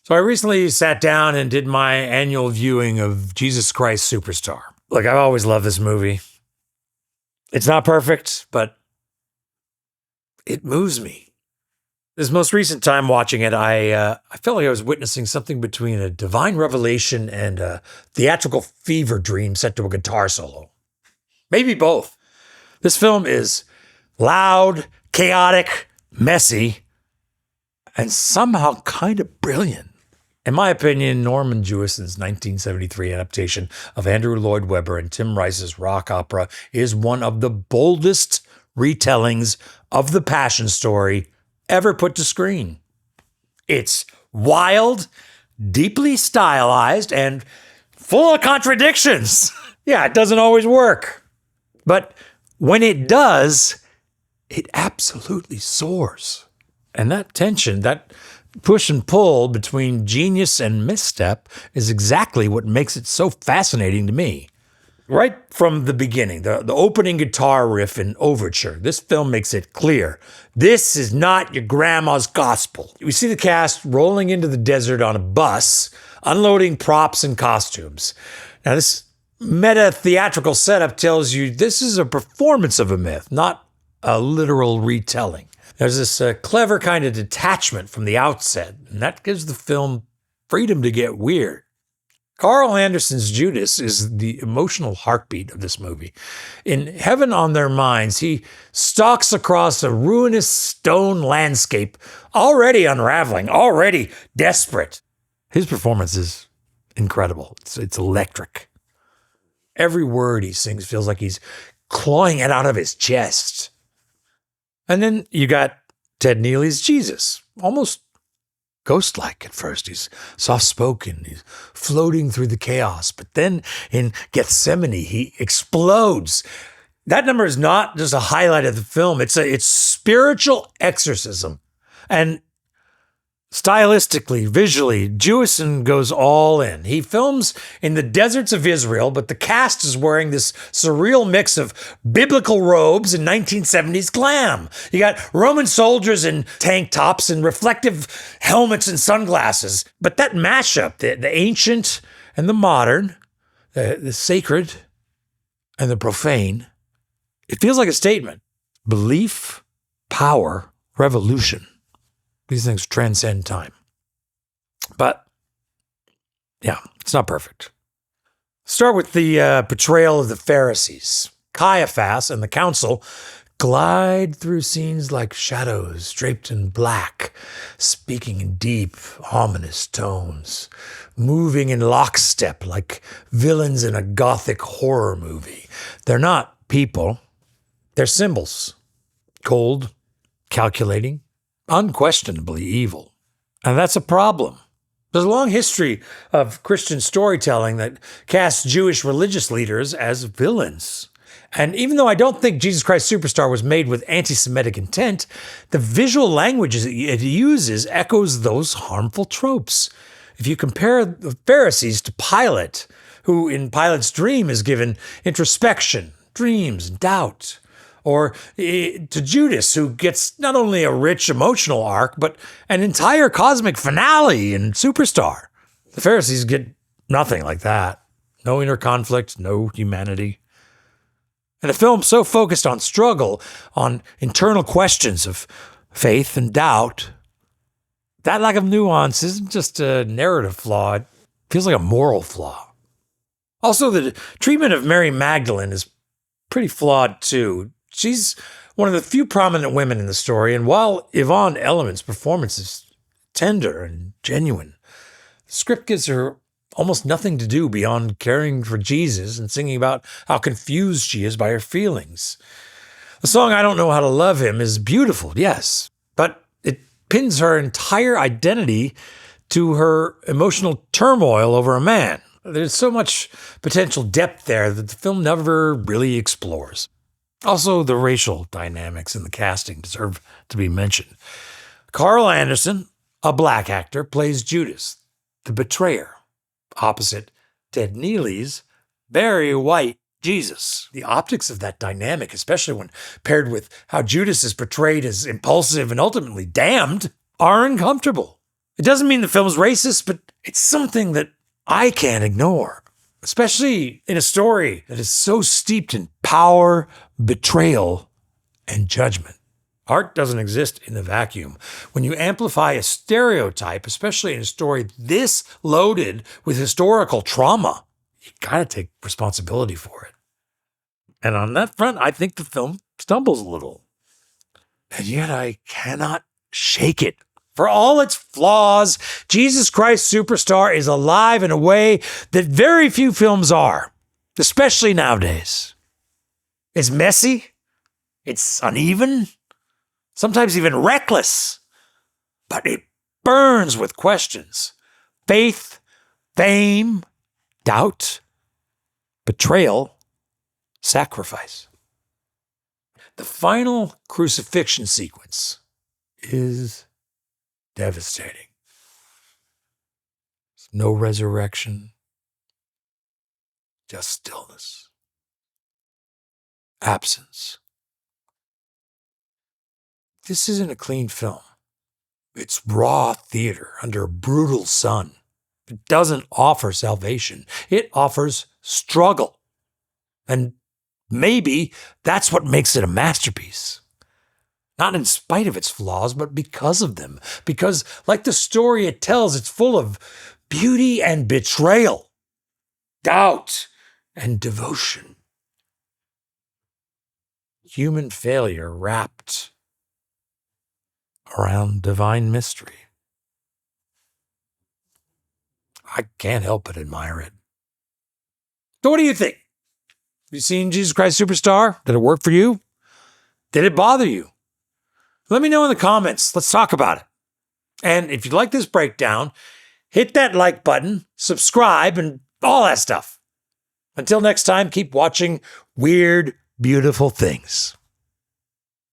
So I recently sat down and did my annual viewing of Jesus Christ Superstar. Look, I've always loved this movie. It's not perfect, but it moves me. This most recent time watching it, I felt like I was witnessing something between a divine revelation and a theatrical fever dream set to a guitar solo. Maybe both. This film is loud, chaotic, messy, and somehow kind of brilliant. In my opinion, Norman Jewison's 1973 adaptation of Andrew Lloyd Webber and Tim Rice's rock opera is one of the boldest retellings of the Passion story ever put to screen. It's wild, deeply stylized, and full of contradictions. Yeah, it doesn't always work. But when it does, it absolutely soars. And that tension, that push and pull between genius and misstep is exactly what makes it so fascinating to me. Right from the beginning, the opening guitar riff and overture, this film makes it clear. This is not your grandma's gospel. We see the cast rolling into the desert on a bus, unloading props and costumes. Now, this meta theatrical setup tells you this is a performance of a myth, not a literal retelling. There's this clever kind of detachment from the outset, and that gives the film freedom to get weird. Carl Anderson's Judas is the emotional heartbeat of this movie. In Heaven on Their Minds, he stalks across a ruinous stone landscape, already unraveling, already desperate. His performance is incredible. It's electric. Every word he sings feels like he's clawing it out of his chest. And then you got Ted Neely's Jesus, almost ghost-like at first. He's soft-spoken, he's floating through the chaos. But then in Gethsemane, he explodes. That number is not just a highlight of the film. It's spiritual exorcism. And stylistically, visually, Jewison goes all in. He films in the deserts of Israel, but the cast is wearing this surreal mix of biblical robes and 1970s glam. You got Roman soldiers in tank tops and reflective helmets and sunglasses. But that mashup, the ancient and the modern, the sacred and the profane, it feels like a statement. Belief, power, revolution. These things transcend time. But, yeah, it's not perfect. Start with the portrayal of the Pharisees. Caiaphas and the council glide through scenes like shadows draped in black, speaking in deep, ominous tones, moving in lockstep like villains in a gothic horror movie. They're not people. They're symbols. Cold, calculating, unquestionably evil. And that's a problem. There's a long history of Christian storytelling that casts Jewish religious leaders as villains. And even though I don't think Jesus Christ Superstar was made with anti-Semitic intent, the visual language it uses echoes those harmful tropes. If you compare the Pharisees to Pilate, who in Pilate's dream is given introspection, dreams, and doubt, or to Judas, who gets not only a rich emotional arc, but an entire cosmic finale in Superstar. The Pharisees get nothing like that. No inner conflict, no humanity. And a film so focused on struggle, on internal questions of faith and doubt, that lack of nuance isn't just a narrative flaw, it feels like a moral flaw. Also, the treatment of Mary Magdalene is pretty flawed too. She's one of the few prominent women in the story, and while Yvonne Elliman's performance is tender and genuine, the script gives her almost nothing to do beyond caring for Jesus and singing about how confused she is by her feelings. The song I Don't Know How to Love Him is beautiful, yes, but it pins her entire identity to her emotional turmoil over a man. There's so much potential depth there that the film never really explores. Also, the racial dynamics in the casting deserve to be mentioned. Carl Anderson, a black actor, plays Judas, the betrayer, opposite Ted Neely's very white Jesus. The optics of that dynamic, especially when paired with how Judas is portrayed as impulsive and ultimately damned, are uncomfortable. It doesn't mean the film's racist, but it's something that I can't ignore, especially in a story that is so steeped in power, betrayal, and judgment. Art doesn't exist in a vacuum. When you amplify a stereotype, especially in a story this loaded with historical trauma, you gotta take responsibility for it. And on that front, I think the film stumbles a little. And yet I cannot shake it. For all its flaws, Jesus Christ Superstar is alive in a way that very few films are, especially nowadays. It's messy, it's uneven, sometimes even reckless, but it burns with questions. Faith, fame, doubt, betrayal, sacrifice. The final crucifixion sequence is devastating. There's no resurrection, just stillness, absence. This isn't a clean film. It's raw theater under a brutal sun. It doesn't offer salvation. It offers struggle. And maybe that's what makes it a masterpiece. Not in spite of its flaws, but because of them. Because, like the story it tells, it's full of beauty and betrayal, doubt and devotion. Human failure wrapped around divine mystery. I can't help but admire it. So what do you think? Have you seen Jesus Christ Superstar? Did it work for you? Did it bother you? Let me know in the comments. Let's talk about it. And if you like this breakdown, hit that like button, subscribe, and all that stuff. Until next time, keep watching weird, beautiful things.